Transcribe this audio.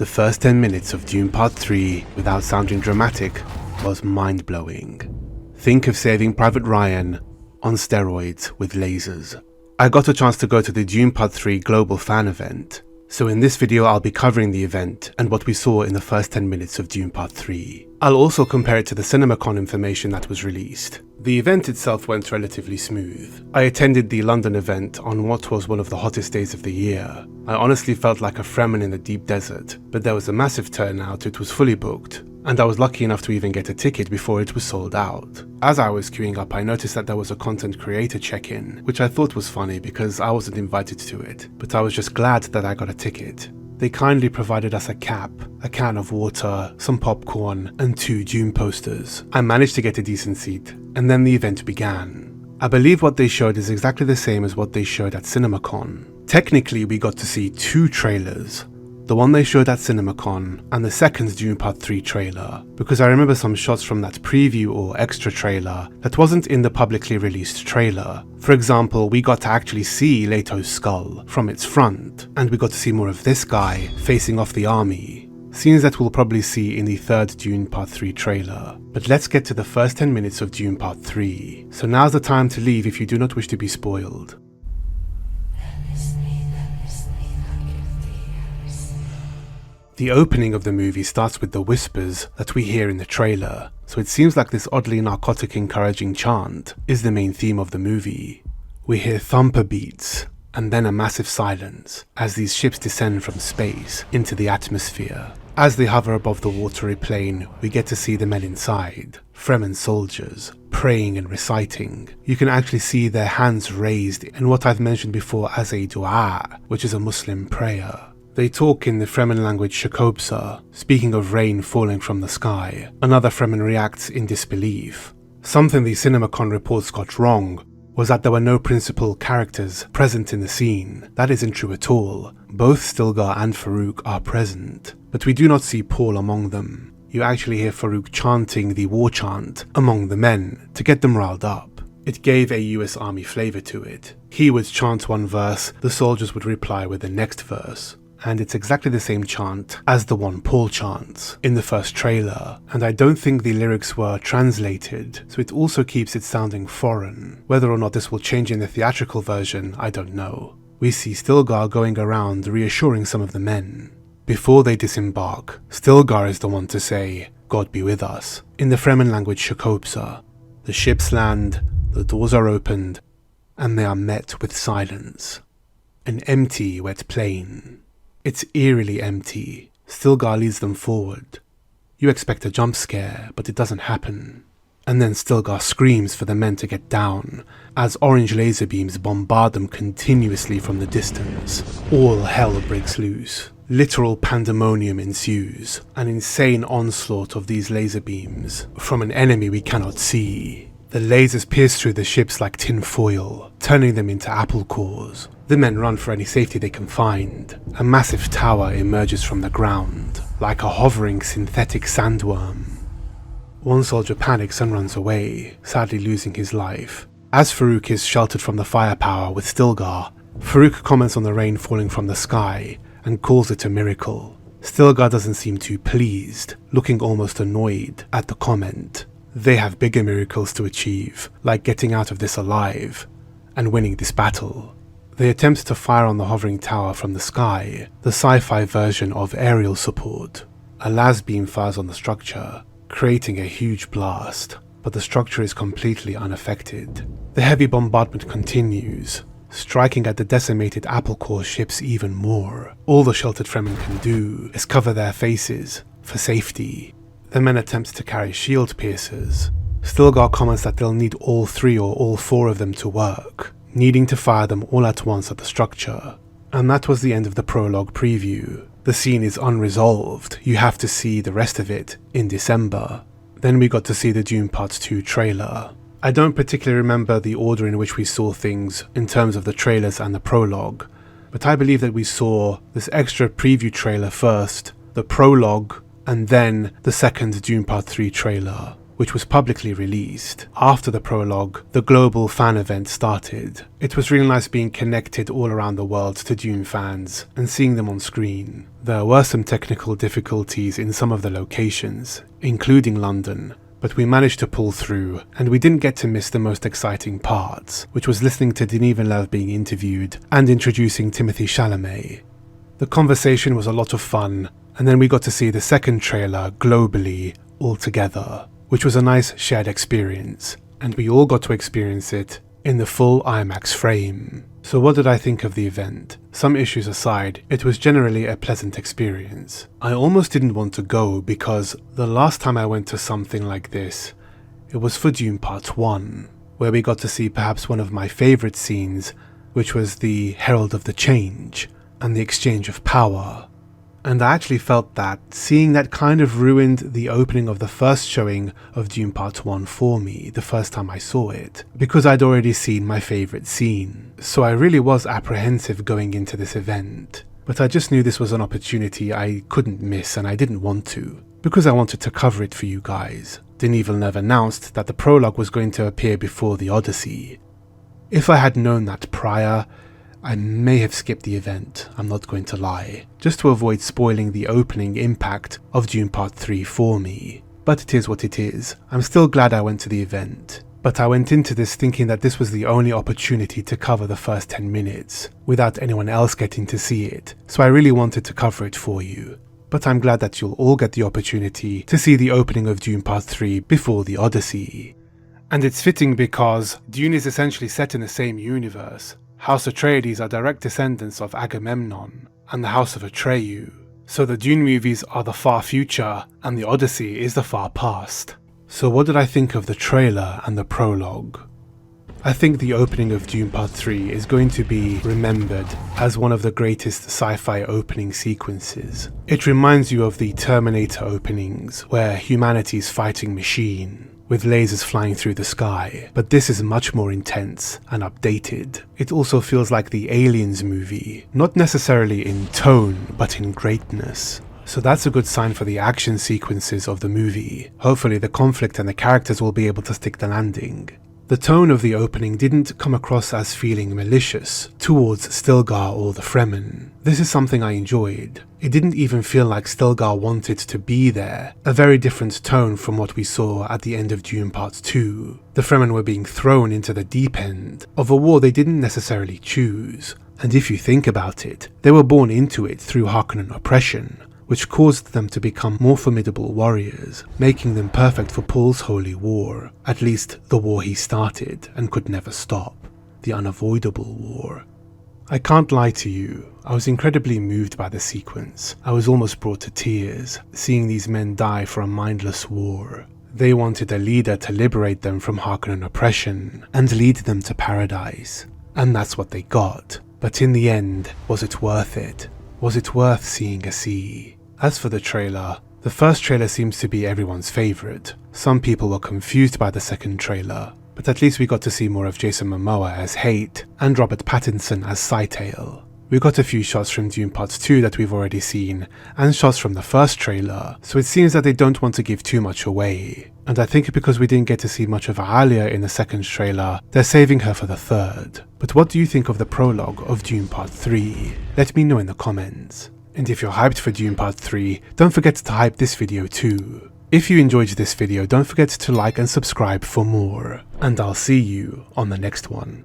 The first 10 minutes of Dune Part 3, without sounding dramatic, was mind-blowing. Think of Saving Private Ryan on steroids with lasers. I got a chance to go to the Dune Part 3 global fan event, so in this video I'll be covering the event and what we saw in the first 10 minutes of Dune Part 3. I'll also compare it to the CinemaCon information that was released. The event itself went relatively smooth. I attended the London event on what was one of the hottest days of the year. I honestly felt like a Fremen in the deep desert, but there was a massive turnout, it was fully booked, and I was lucky enough to even get a ticket before it was sold out. As I was queuing up, I noticed that there was a content creator check-in, which I thought was funny because I wasn't invited to it, but I was just glad that I got a ticket. They kindly provided us a cap, a can of water, some popcorn, and 2 Dune posters. I managed to get a decent seat, and then the event began. I believe what they showed is exactly the same as what they showed at CinemaCon. Technically, we got to see 2 trailers. The one they showed at CinemaCon, and the second Dune Part 3 trailer, because I remember some shots from that preview or extra trailer that wasn't in the publicly released trailer. For example, we got to actually see Leto's skull from its front, and we got to see more of this guy facing off the army, scenes that we'll probably see in the third Dune Part 3 trailer. But let's get to the first 10 minutes of Dune Part 3, so now's the time to leave if you do not wish to be spoiled. The opening of the movie starts with the whispers that we hear in the trailer, so it seems like this oddly narcotic encouraging chant is the main theme of the movie. We hear thumper beats, and then a massive silence as these ships descend from space into the atmosphere. As they hover above the watery plain, we get to see the men inside, Fremen soldiers, praying and reciting. You can actually see their hands raised in what I've mentioned before as a dua, which is a Muslim prayer. They talk in the Fremen language Shakobsa, speaking of rain falling from the sky. Another Fremen reacts in disbelief. Something the CinemaCon reports got wrong was that there were no principal characters present in the scene. That isn't true at all. Both Stilgar and Farouk are present, but we do not see Paul among them. You actually hear Farouk chanting the war chant among the men to get them riled up. It gave a US Army flavor to it. He would chant one verse, the soldiers would reply with the next verse. And it's exactly the same chant as the one Paul chants in the first trailer, and I don't think the lyrics were translated, so it also keeps it sounding foreign. Whether or not this will change in the theatrical version, I don't know. We see Stilgar going around reassuring some of the men. Before they disembark, Stilgar is the one to say, "God be with us," in the Fremen language Shakobsa. The ships land, the doors are opened, and they are met with silence. An empty, wet plain. It's eerily empty. Stilgar leads them forward. You expect a jump scare, but it doesn't happen. And then Stilgar screams for the men to get down, as orange laser beams bombard them continuously from the distance. All hell breaks loose. Literal pandemonium ensues, an insane onslaught of these laser beams, from an enemy we cannot see. The lasers pierce through the ships like tin foil, turning them into apple cores. The men run for any safety they can find. A massive tower emerges from the ground, like a hovering synthetic sandworm. One soldier panics and runs away, sadly losing his life. As Farouk is sheltered from the firepower with Stilgar, Farouk comments on the rain falling from the sky and calls it a miracle. Stilgar doesn't seem too pleased, looking almost annoyed at the comment. They have bigger miracles to achieve, like getting out of this alive and winning this battle. They attempt to fire on the hovering tower from the sky, the sci-fi version of aerial support. A las beam fires on the structure, creating a huge blast, but the structure is completely unaffected. The heavy bombardment continues, striking at the decimated apple core ships even more. All the sheltered Fremen can do is cover their faces for safety. The men attempt to carry shield piercers. Stilgar comments that they'll need all 3 or all 4 of them to work, needing to fire them all at once at the structure. And that was the end of the prologue preview. The scene is unresolved, you have to see the rest of it in December. Then we got to see the Dune Part 2 trailer. I don't particularly remember the order in which we saw things in terms of the trailers and the prologue, but I believe that we saw this extra preview trailer first, the prologue, and then the second Dune Part 3 trailer, which was publicly released. After the prologue, the global fan event started. It was really nice being connected all around the world to Dune fans and seeing them on screen. There were some technical difficulties in some of the locations, including London, but we managed to pull through, and we didn't get to miss the most exciting parts, which was listening to Denis Villeneuve being interviewed and introducing Timothée Chalamet. The conversation was a lot of fun, and then we got to see the second trailer globally, all together, which was a nice shared experience, and we all got to experience it in the full IMAX frame. So what did I think of the event? Some issues aside, it was generally a pleasant experience. I almost didn't want to go because the last time I went to something like this, it was for Dune Part 1, where we got to see perhaps one of my favourite scenes, which was the Herald of the Change and the exchange of power. And I actually felt that seeing that kind of ruined the opening of the first showing of Dune Part 1 for me the first time I saw it, because I'd already seen my favourite scene. So I really was apprehensive going into this event, but I just knew this was an opportunity I couldn't miss and I didn't want to, because I wanted to cover it for you guys. Denis Villeneuve announced that the prologue was going to appear before the Odyssey. If I had known that prior, I may have skipped the event, I'm not going to lie, just to avoid spoiling the opening impact of Dune Part 3 for me. But it is what it is. I'm still glad I went to the event. But I went into this thinking that this was the only opportunity to cover the first 10 minutes, without anyone else getting to see it, so I really wanted to cover it for you. But I'm glad that you'll all get the opportunity to see the opening of Dune Part 3 before the Odyssey. And it's fitting because Dune is essentially set in the same universe. House Atreides are direct descendants of Agamemnon and the House of Atreyu, so the Dune movies are the far future and the Odyssey is the far past. So what did I think of the trailer and the prologue? I think the opening of Dune Part 3 is going to be remembered as one of the greatest sci-fi opening sequences. It reminds you of the Terminator openings, where humanity's fighting machine, with lasers flying through the sky, but this is much more intense and updated. It also feels like the Aliens movie, not necessarily in tone, but in greatness. So that's a good sign for the action sequences of the movie. Hopefully the conflict and the characters will be able to stick the landing. The tone of the opening didn't come across as feeling malicious towards Stilgar or the Fremen. This is something I enjoyed. It didn't even feel like Stilgar wanted to be there, a very different tone from what we saw at the end of Dune Part 2. The Fremen were being thrown into the deep end of a war they didn't necessarily choose, and if you think about it, they were born into it through Harkonnen oppression, which caused them to become more formidable warriors, making them perfect for Paul's holy war, at least the war he started and could never stop, the unavoidable war. I can't lie to you, I was incredibly moved by the sequence. I was almost brought to tears, seeing these men die for a mindless war. They wanted a leader to liberate them from Harkonnen oppression and lead them to paradise, and that's what they got. But in the end, was it worth it? Was it worth seeing a sea? As for the trailer, the first trailer seems to be everyone's favourite. Some people were confused by the second trailer, but at least we got to see more of Jason Momoa as Hate and Robert Pattinson as Scytale. We got a few shots from Dune Part 2 that we've already seen, and shots from the first trailer, so it seems that they don't want to give too much away. And I think because we didn't get to see much of Alia in the second trailer, they're saving her for the third. But what do you think of the prologue of Dune Part 3? Let me know in the comments. And if you're hyped for Dune Part 3, don't forget to hype this video too. If you enjoyed this video, don't forget to like and subscribe for more. And I'll see you on the next one.